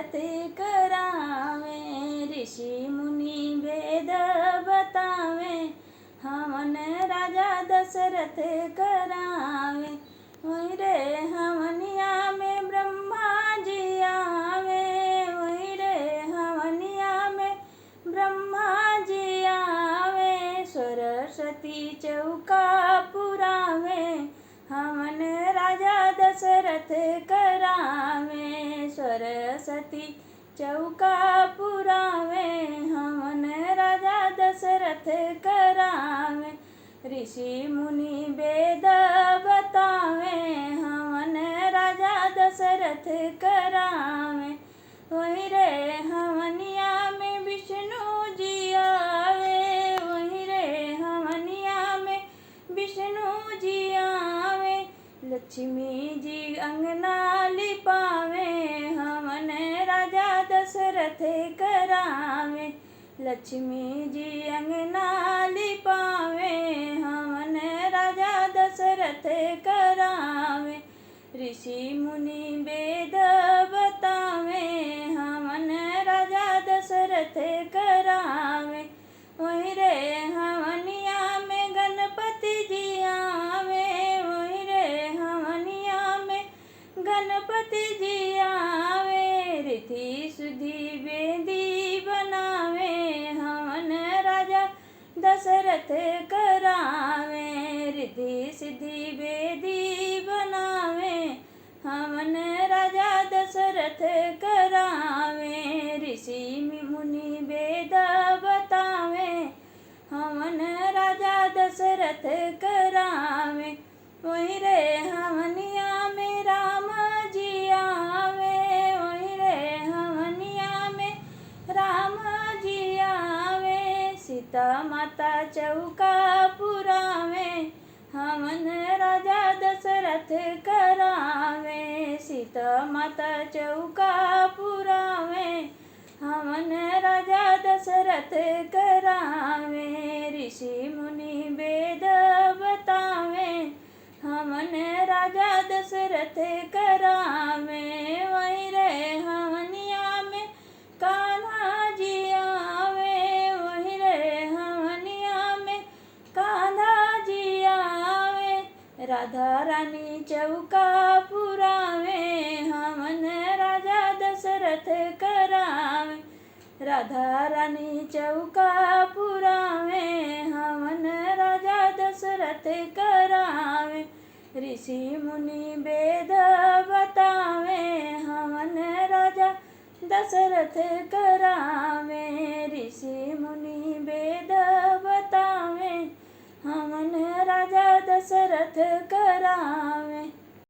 दशरथ करावे। ऋषि मुनि वेद बतावे, हवन राजा दशरथ करावे। वहीं रे हवनिया में ब्रह्मा जी आवे, वहीं रे हवनिया में ब्रह्मा जी आवे। सरस्वती चौका पुरावे, हवन राजा दशरथ करावे। सरस्वती चौका पुरावे, हवन राजा दशरथ करावे। ऋषि मुनि वेद बतावे, हवन राजा दशरथ करावे। वहीं रे हवनिया में विष्णु जी आवे, वहीं रे हवनिया में विष्णु जी आवे। लक्ष्मी जी अंगना लिपावे, हवन राजा दशरथ करावे। लक्ष्मी जी अंगना लिपावे, हवन राजा दशरथ करावे। ऋषि मुनि वेद बतावे, हवन राजा दशरथ करावे। वहीं रे हवनिया में गणपति जी आवे, वहीं रे हवनिया में गणपति जी आवे। रिद्धि सिद्धि वेदी बनावे, हवन राजा दशरथ करावे। रिद्धि सिद्धि वेदी बनावे, हवन राजा दशरथ करावे। ऋषि मुनि वेद बतावे, हवन राजा दशरथ करावे। वहीं रे हवनिया में राम जी आवे, वहीं रे हवनिया में राम जी आवे। सीता माता चौका पुरावे, हवन राजा दशरथ करावे। सीता माता चौका पुरावे, हवन राजा दशरथ करावे। ऋषि मुनि वेद बतावे, हवन राजा दशरथ करावे। वहीं रे हवनिया में कान्हा जी आवे, वहीं रे हवनिया में कान्हा जी आवे। राधा रानी चौका पुरावे, हवन राजा दशरथ करावे। राधा रानी चौका पुरावे, हवन राजा दशरथ करावे। ऋषि मुनि वेद बतावे, हवन राजा दशरथ करावे। ऋषि मुनि वेद बतावे, हवन राजा दशरथ करावे।